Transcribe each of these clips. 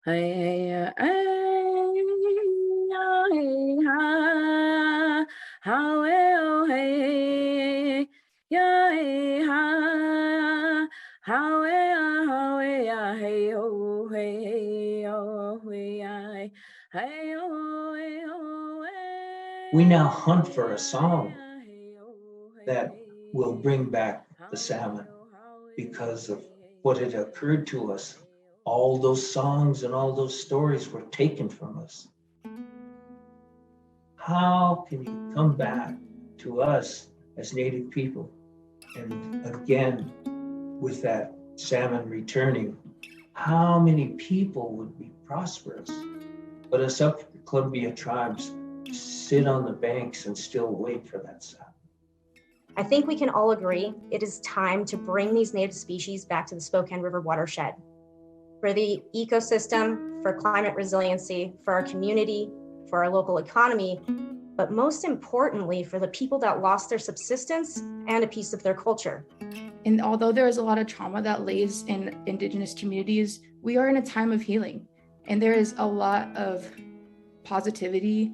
Hey, hey, hey, ha, how, oh, hey, yeah, hey, ha, how, hey, oh, hey, oh, hey, hey, oh, hey, We now hunt for a song that will bring back the salmon because of what had occurred to us. All those songs and all those stories were taken from us. How can you come back to us as Native people? And again, with that salmon returning, how many people would be prosperous? But us up Columbia tribes sit on the banks and still wait for that salmon. I think we can all agree it is time to bring these native species back to the Spokane River watershed. For the ecosystem, for climate resiliency, for our community, for our local economy, but most importantly, for the people that lost their subsistence and a piece of their culture. And although there is a lot of trauma that lays in Indigenous communities, we are in a time of healing. And there is a lot of positivity,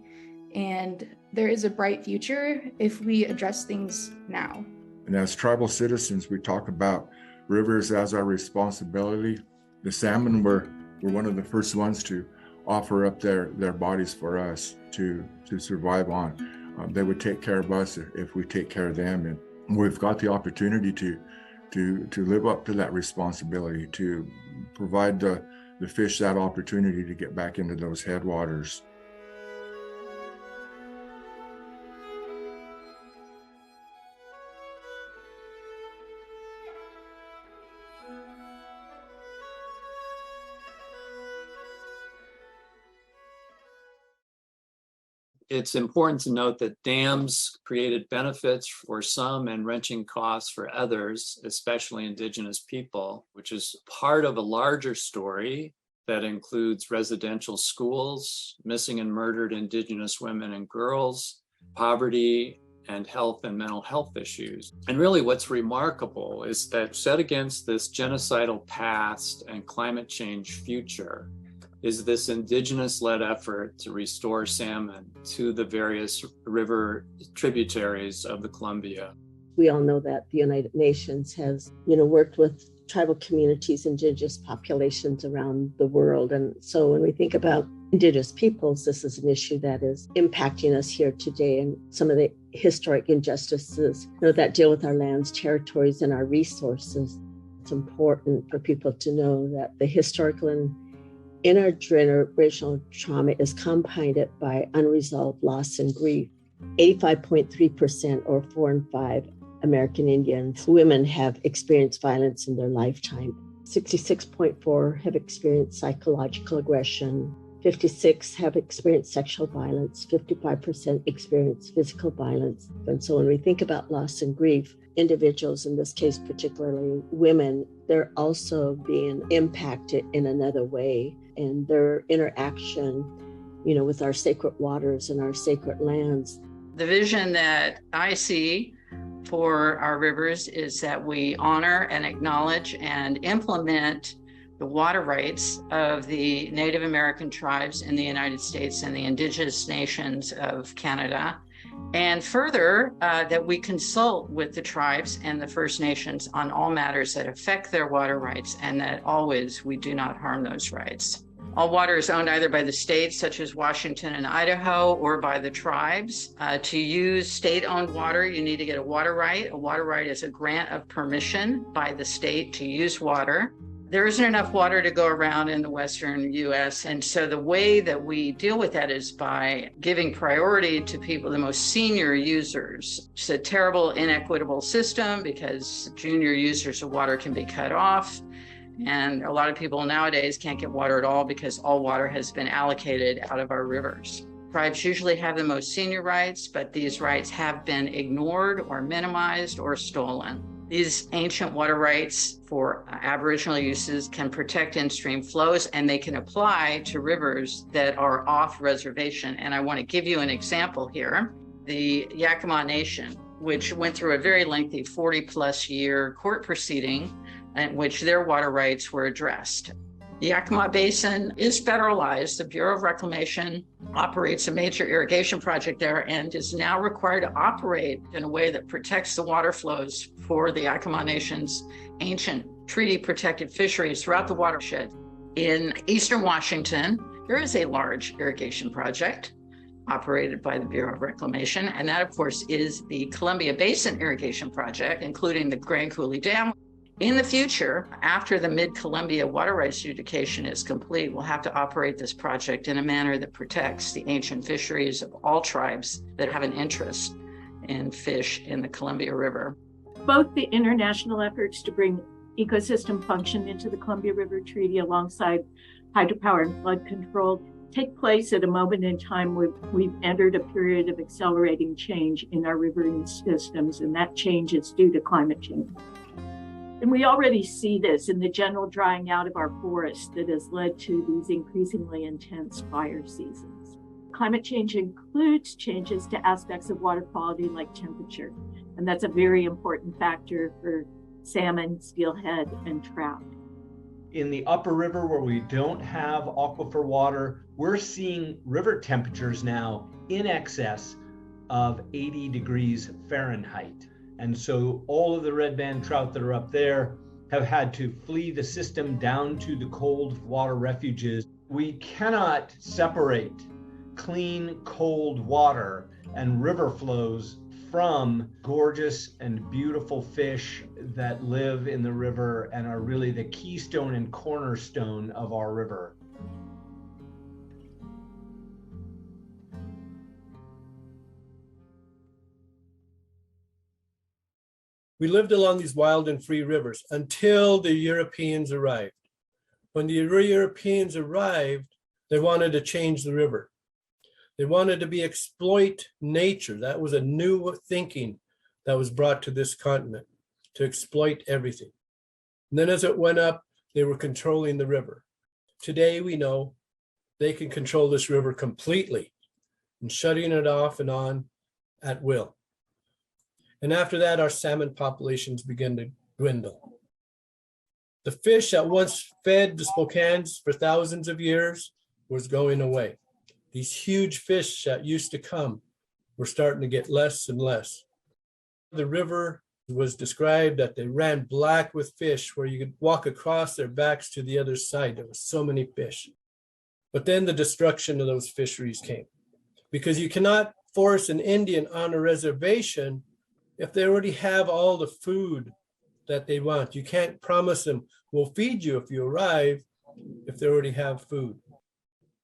and there is a bright future if we address things now. And as tribal citizens, we talk about rivers as our responsibility. The salmon were one of the first ones to offer up their bodies for us to survive on. They would take care of us if we take care of them. And we've got the opportunity to live up to that responsibility, to provide the fish that opportunity to get back into those headwaters. It's important to note that dams created benefits for some and wrenching costs for others, especially Indigenous people, which is part of a larger story that includes residential schools, missing and murdered Indigenous women and girls, poverty, and health and mental health issues. And really what's remarkable is that set against this genocidal past and climate change future is this Indigenous-led effort to restore salmon to the various river tributaries of the Columbia. We all know that the United Nations has, worked with tribal communities, Indigenous populations around the world. And so when we think about Indigenous peoples, this is an issue that is impacting us here today. And some of the historic injustices, that deal with our lands, territories, and our resources. It's important for people to know that the historical and intergenerational trauma is compounded by unresolved loss and grief. 85.3%, or 4 in 5 American Indians, women have experienced violence in their lifetime. 66.4 have experienced psychological aggression. 56 have experienced sexual violence. 55% experience physical violence. And so when we think about loss and grief, individuals, in this case particularly women, they're also being impacted in another way. And their interaction, with our sacred waters and our sacred lands. The vision that I see for our rivers is that we honor and acknowledge and implement the water rights of the Native American tribes in the United States and the Indigenous nations of Canada. And further, that we consult with the tribes and the First Nations on all matters that affect their water rights, and that always we do not harm those rights. All water is owned either by the states, such as Washington and Idaho, or by the tribes. To use state-owned water, you need to get a water right. A water right is a grant of permission by the state to use water. There isn't enough water to go around in the Western US. And so the way that we deal with that is by giving priority to people, the most senior users. It's a terrible, inequitable system because junior users of water can be cut off. And a lot of people nowadays can't get water at all because all water has been allocated out of our rivers. Tribes usually have the most senior rights, but these rights have been ignored or minimized or stolen. These ancient water rights for Aboriginal uses can protect in-stream flows, and they can apply to rivers that are off reservation. And I want to give you an example here. The Yakima Nation, which went through a very lengthy 40-plus year court proceeding in which their water rights were addressed. The Yakima Basin is federalized. The Bureau of Reclamation operates a major irrigation project there and is now required to operate in a way that protects the water flows for the Yakima Nation's ancient treaty-protected fisheries throughout the watershed. In eastern Washington, there is a large irrigation project operated by the Bureau of Reclamation, and that, of course, is the Columbia Basin Irrigation Project, including the Grand Coulee Dam. In the future, after the Mid-Columbia water rights adjudication is complete, we'll have to operate this project in a manner that protects the ancient fisheries of all tribes that have an interest in fish in the Columbia River. Both the international efforts to bring ecosystem function into the Columbia River Treaty alongside hydropower and flood control take place at a moment in time when we've entered a period of accelerating change in our riverine systems, and that change is due to climate change. And we already see this in the general drying out of our forests that has led to these increasingly intense fire seasons. Climate change includes changes to aspects of water quality like temperature, and that's a very important factor for salmon, steelhead, and trout. In the upper river where we don't have aquifer water, we're seeing river temperatures now in excess of 80 degrees Fahrenheit. And so all of the red band trout that are up there have had to flee the system down to the cold water refuges. We cannot separate clean, cold water and river flows from gorgeous and beautiful fish that live in the river and are really the keystone and cornerstone of our river. We lived along these wild and free rivers until the Europeans arrived. When the Europeans arrived, they wanted to change the river. They wanted to exploit nature. That was a new thinking that was brought to this continent, to exploit everything. And then as it went up, they were controlling the river. Today we know they can control this river completely and shutting it off and on at will. And after that, our salmon populations began to dwindle. The fish that once fed the Spokanes for thousands of years was going away. These huge fish that used to come were starting to get less and less. The river was described that they ran black with fish where you could walk across their backs to the other side. There were so many fish. But then the destruction of those fisheries came, because you cannot force an Indian on a reservation if they already have all the food that they want. You can't promise them, we'll feed you if you arrive, if they already have food.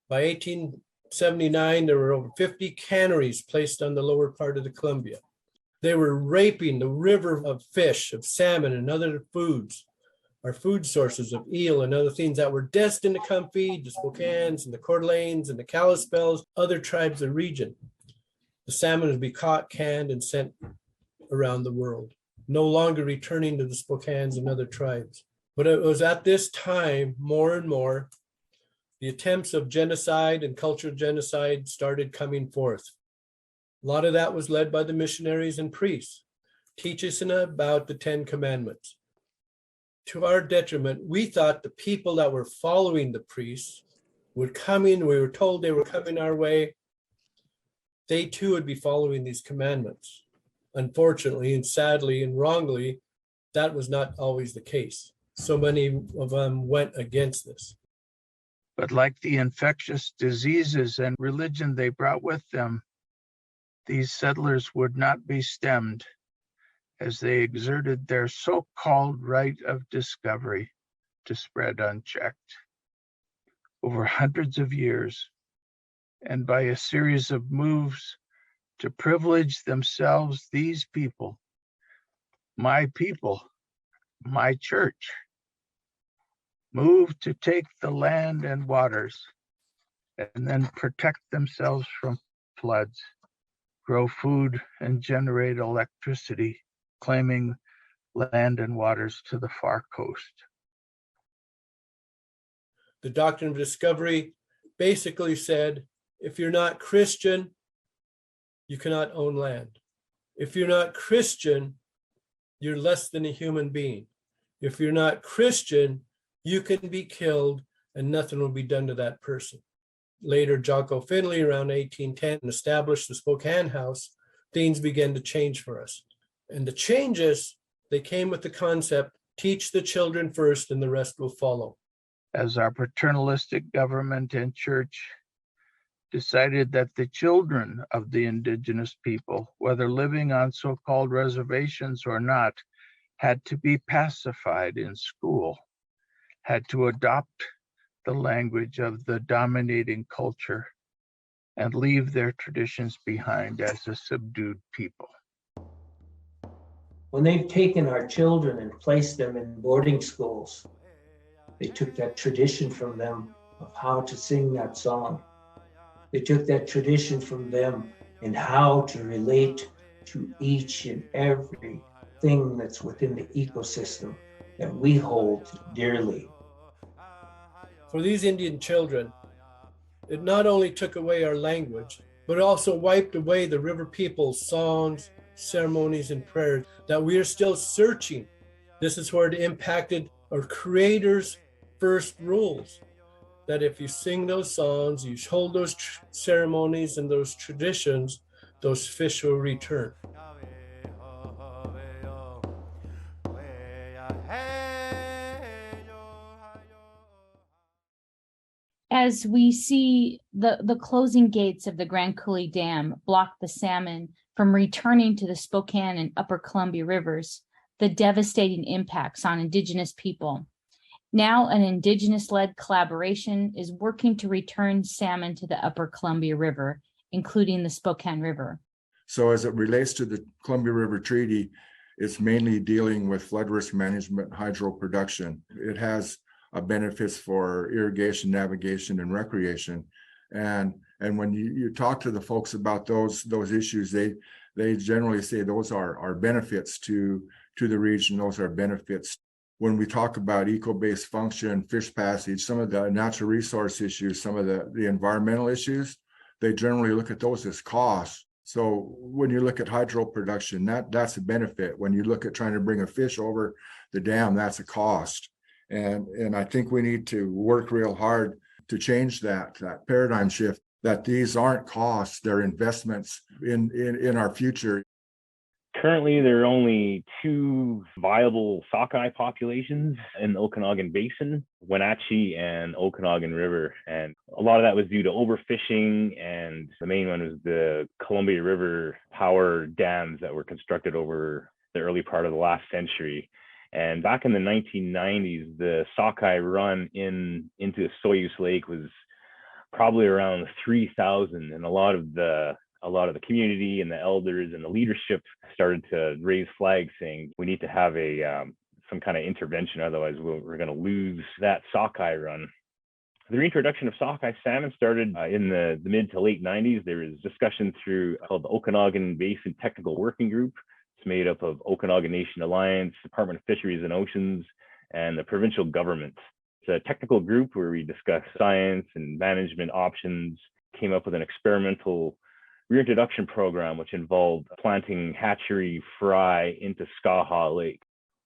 By 1879, there were over 50 canneries placed on the lower part of the Columbia. They were raping the river of fish, of salmon and other foods, our food sources of eel and other things that were destined to come feed the Spokanes and the Coeur d'Alenes and the Kalispels, other tribes of the region. The salmon would be caught, canned, and sent around the world, no longer returning to the Spokanes and other tribes. But it was at this time, more and more, the attempts of genocide and cultural genocide started coming forth. A lot of that was led by the missionaries and priests, teaching us about the 10 Commandments. To our detriment, we thought the people that were following the priests would come in, we were told they were coming our way, they too would be following these commandments. Unfortunately and sadly and wrongly, that was not always the case. So many of them went against this. But like the infectious diseases and religion they brought with them, these settlers would not be stemmed as they exerted their so-called right of discovery to spread unchecked. Over hundreds of years, and by a series of moves to privilege themselves, these people, my church, moved to take the land and waters and then protect themselves from floods, grow food, and generate electricity, claiming land and waters to the far coast. The doctrine of discovery basically said, if you're not Christian, you cannot own land. If you're not Christian, you're less than a human being. If you're not Christian, you can be killed and nothing will be done to that person. Later, Jocko Finley, around 1810, established the Spokane House. Things began to change for us. And the changes, they came with the concept, teach the children first and the rest will follow. As our paternalistic government and church decided that the children of the indigenous people, whether living on so-called reservations or not, had to be pacified in school, had to adopt the language of the dominating culture and leave their traditions behind as a subdued people. When they've taken our children and placed them in boarding schools, they took that tradition from them of how to sing that song. They took that tradition from them in how to relate to each and every thing that's within the ecosystem that we hold dearly. For these Indian children, it not only took away our language, but also wiped away the river people's songs, ceremonies, and prayers that we are still searching. This is where it impacted our creators' first rules, that if you sing those songs, you hold those ceremonies and those traditions, those fish will return. As we see the closing gates of the Grand Coulee Dam block the salmon from returning to the Spokane and Upper Columbia rivers, the devastating impacts on Indigenous people. Now an Indigenous-led collaboration is working to return salmon to the Upper Columbia River, including the Spokane River. So as it relates to the Columbia River Treaty, it's mainly dealing with flood risk management, hydro production. It has benefits for irrigation, navigation, and recreation. And when you talk to the folks about those issues, they generally say those are benefits to the region. Those are benefits. When we talk about eco-based function, fish passage, some of the natural resource issues, some of the environmental issues, they generally look at those as costs. So when you look at hydro production, that's a benefit. When you look at trying to bring a fish over the dam, that's a cost. And I think we need to work real hard to change that paradigm shift, that these aren't costs, they're investments in our future. Currently, there are only 2 viable sockeye populations in the Okanagan Basin, Wenatchee and Okanagan River. And a lot of that was due to overfishing, and the main one was the Columbia River power dams that were constructed over the early part of the last century. And back in the 1990s, the sockeye run into Soyuz Lake was probably around 3,000, and a lot of the community and the elders and the leadership started to raise flags saying we need to have some kind of intervention, otherwise we're going to lose that sockeye run. The reintroduction of sockeye salmon started in the mid to late 90s. There was discussion called the Okanagan Basin Technical Working Group. It's made up of Okanagan Nation Alliance, Department of Fisheries and Oceans, and the provincial government. It's a technical group where we discuss science and management options, came up with an experimental reintroduction program, which involved planting hatchery fry into Skaha Lake.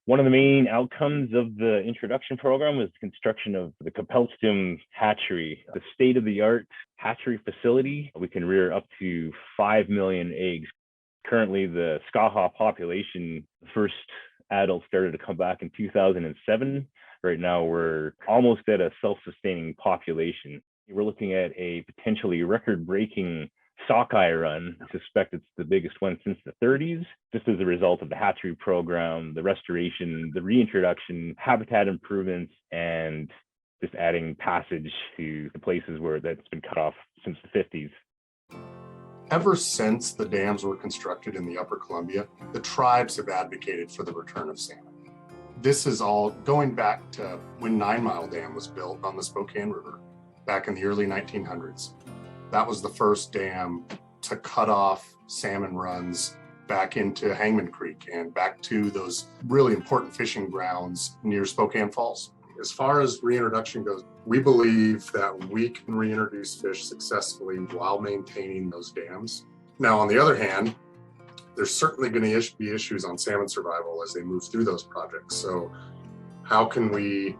One of the main outcomes of the introduction program was the construction of the Capelstum hatchery, the state-of-the-art hatchery facility. We can rear up to 5 million eggs. Currently, the Skaha population, the first adults started to come back in 2007. Right now, we're almost at a self-sustaining population. We're looking at a potentially record-breaking sockeye run. I suspect it's the biggest one since the 30s, just as a result of the hatchery program, the restoration, the reintroduction, habitat improvements, and just adding passage to the places where that's been cut off since the 50s. Ever since the dams were constructed in the Upper Columbia, the tribes have advocated for the return of salmon. This is all going back to when 9 Mile Dam was built on the Spokane River back in the early 1900s. That was the first dam to cut off salmon runs back into Hangman Creek and back to those really important fishing grounds near Spokane Falls. As far as reintroduction goes, we believe that we can reintroduce fish successfully while maintaining those dams. Now, on the other hand, there's certainly going to be issues on salmon survival as they move through those projects. So how can we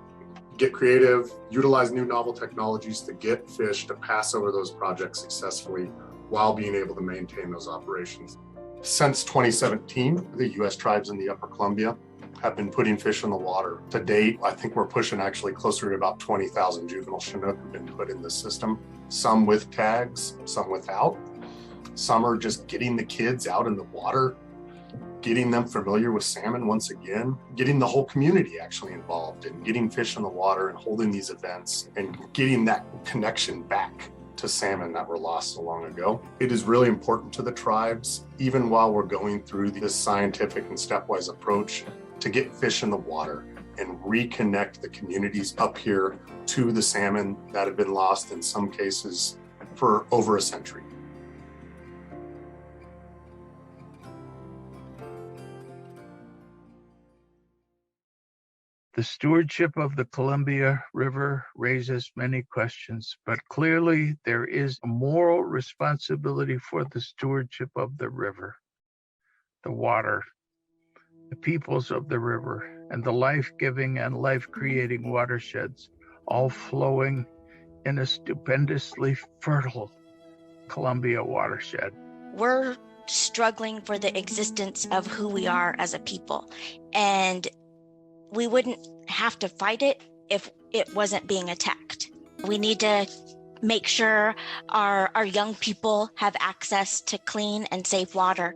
get creative, utilize new novel technologies to get fish to pass over those projects successfully while being able to maintain those operations. Since 2017, the U.S. tribes in the Upper Columbia have been putting fish in the water. To date, I think we're pushing actually closer to about 20,000 juvenile Chinook have been put in the system, some with tags, some without. Some are just getting the kids out in the water, getting them familiar with salmon once again, getting the whole community actually involved in getting fish in the water and holding these events and getting that connection back to salmon that were lost so long ago. It is really important to the tribes, even while we're going through this scientific and stepwise approach, to get fish in the water and reconnect the communities up here to the salmon that have been lost in some cases for over a century. The stewardship of the Columbia River raises many questions, but clearly there is a moral responsibility for the stewardship of the river, the water, the peoples of the river, and the life-giving and life-creating watersheds, all flowing in a stupendously fertile Columbia watershed. We're struggling for the existence of who we are as a people, and we wouldn't have to fight it if it wasn't being attacked. We need to make sure our young people have access to clean and safe water.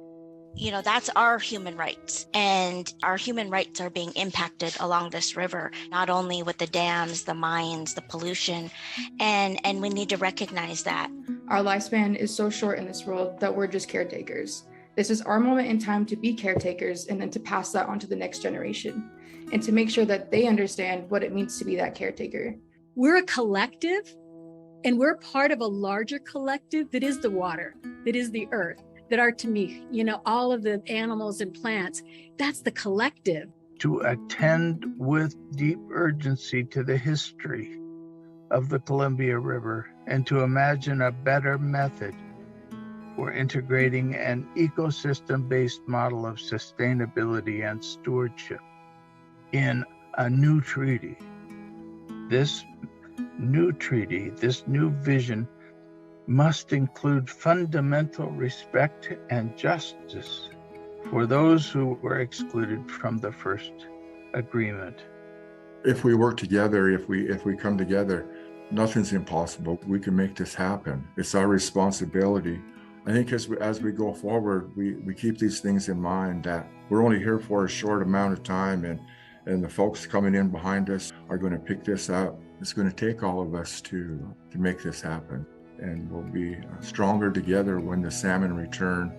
You know, that's our human rights, and our human rights are being impacted along this river, not only with the dams, the mines, the pollution, and we need to recognize that. Our lifespan is so short in this world that we're just caretakers. This is our moment in time to be caretakers and then to pass that on to the next generation and to make sure that they understand what it means to be that caretaker. We're a collective, and we're part of a larger collective that is the water, that is the earth, that are, to me, you know, all of the animals and plants. That's the collective. To attend with deep urgency to the history of the Columbia River and to imagine a better method for integrating an ecosystem-based model of sustainability and stewardship in a new treaty. This new treaty, this new vision, must include fundamental respect and justice for those who were excluded from the first agreement. If we work together, if we come together, nothing's impossible. We can make this happen. It's our responsibility. I think as we go forward, we keep these things in mind, that we're only here for a short amount of time, and the folks coming in behind us are going to pick this up. It's going to take all of us to make this happen. And we'll be stronger together when the salmon return